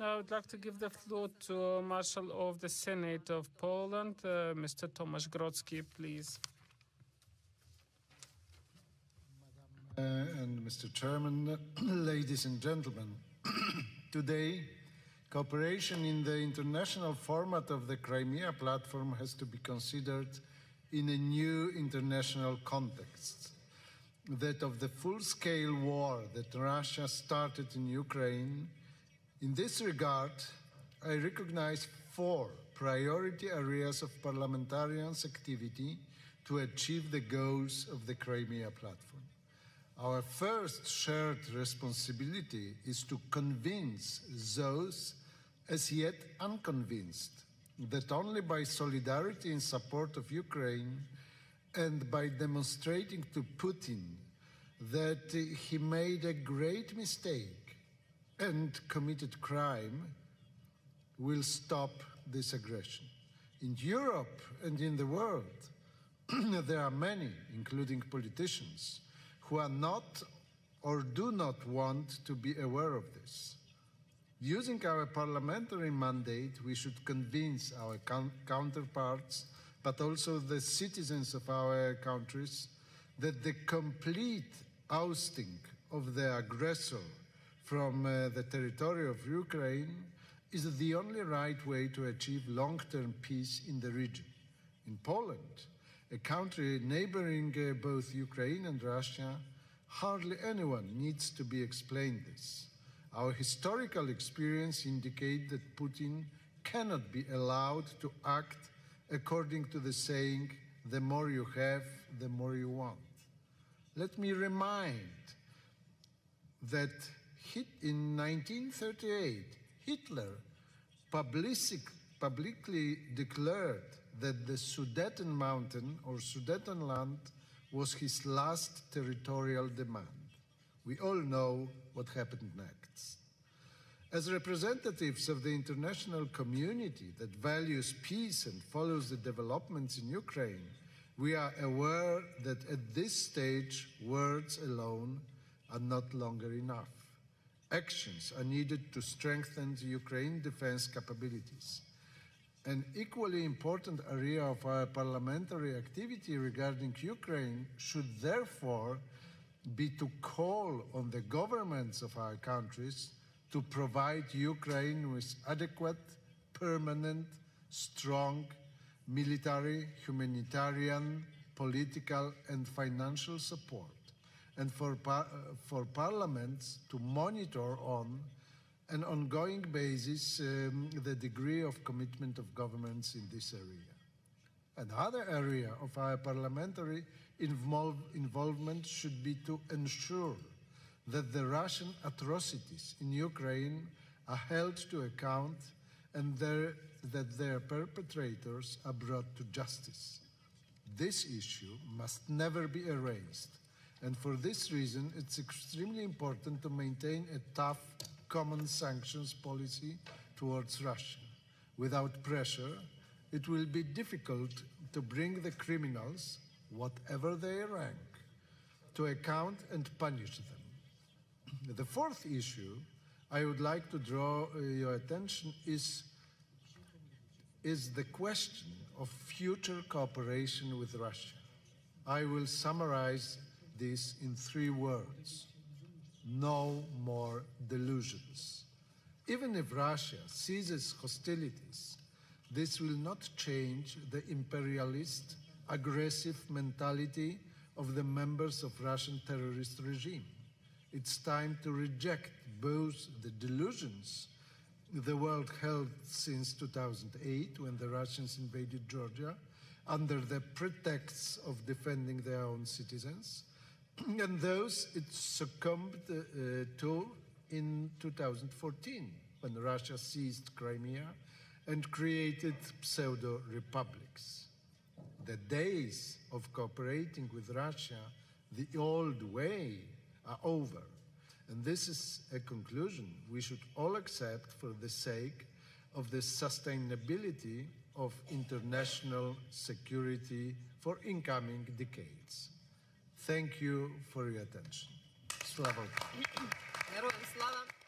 I would like to give the floor to Marshal of the Senate of Poland, Mr. Tomasz Grodzki, please. And Mr. Chairman, ladies and gentlemen, today, cooperation in the international format of the Crimea Platform has to be considered in a new international context, that of the full-scale war that Russia started in Ukraine. In this regard, I recognize 4 priority areas of parliamentarians' activity to achieve the goals of the Crimea Platform. Our first shared responsibility is to convince those as yet unconvinced that only by solidarity in support of Ukraine and by demonstrating to Putin that he made a great mistake and committed crime will stop this aggression. In Europe and in the world, there are many, including politicians, who are not or do not want to be aware of this. Using our parliamentary mandate, we should convince our counterparts, but also the citizens of our countries, that the complete ousting of the aggressor from the territory of Ukraine is the only right way to achieve long-term peace in the region. In Poland, a country neighboring both Ukraine and Russia, hardly anyone needs to be explained this. Our historical experience indicates that Putin cannot be allowed to act according to the saying, the more you have, the more you want. Let me remind that in 1938, Hitler publicly declared that the Sudeten Mountain or Sudetenland was his last territorial demand. We all know what happened next. As representatives of the international community that values peace and follows the developments in Ukraine, we are aware that at this stage, words alone are not longer enough. Actions are needed to strengthen the Ukraine defense capabilities. An equally important area of our parliamentary activity regarding Ukraine should therefore be to call on the governments of our countries to provide Ukraine with adequate, permanent, strong military, humanitarian, political and financial support, and for parliaments to monitor on an ongoing basis the degree of commitment of governments in this area. Another area of our parliamentary involvement should be to ensure that the Russian atrocities in Ukraine are held to account and that their perpetrators are brought to justice. This issue must never be erased, and for this reason it's extremely important to maintain a tough common sanctions policy towards Russia. Without pressure, it will be difficult to bring the criminals, whatever their rank, to account and punish them. The fourth issue I would like to draw your attention is the question of future cooperation with Russia. I will summarize this in 3 words. No more delusions. Even if Russia ceases hostilities, this will not change the imperialist, aggressive mentality of the members of Russian terrorist regime. It's time to reject both the delusions the world held since 2008, when the Russians invaded Georgia, under the pretexts of defending their own citizens, and those it succumbed to in 2014, when Russia seized Crimea and created pseudo-republics. The days of cooperating with Russia the old way are over, and this is a conclusion we should all accept for the sake of the sustainability of international security for incoming decades. Thank you for your attention. Slava Ukraini.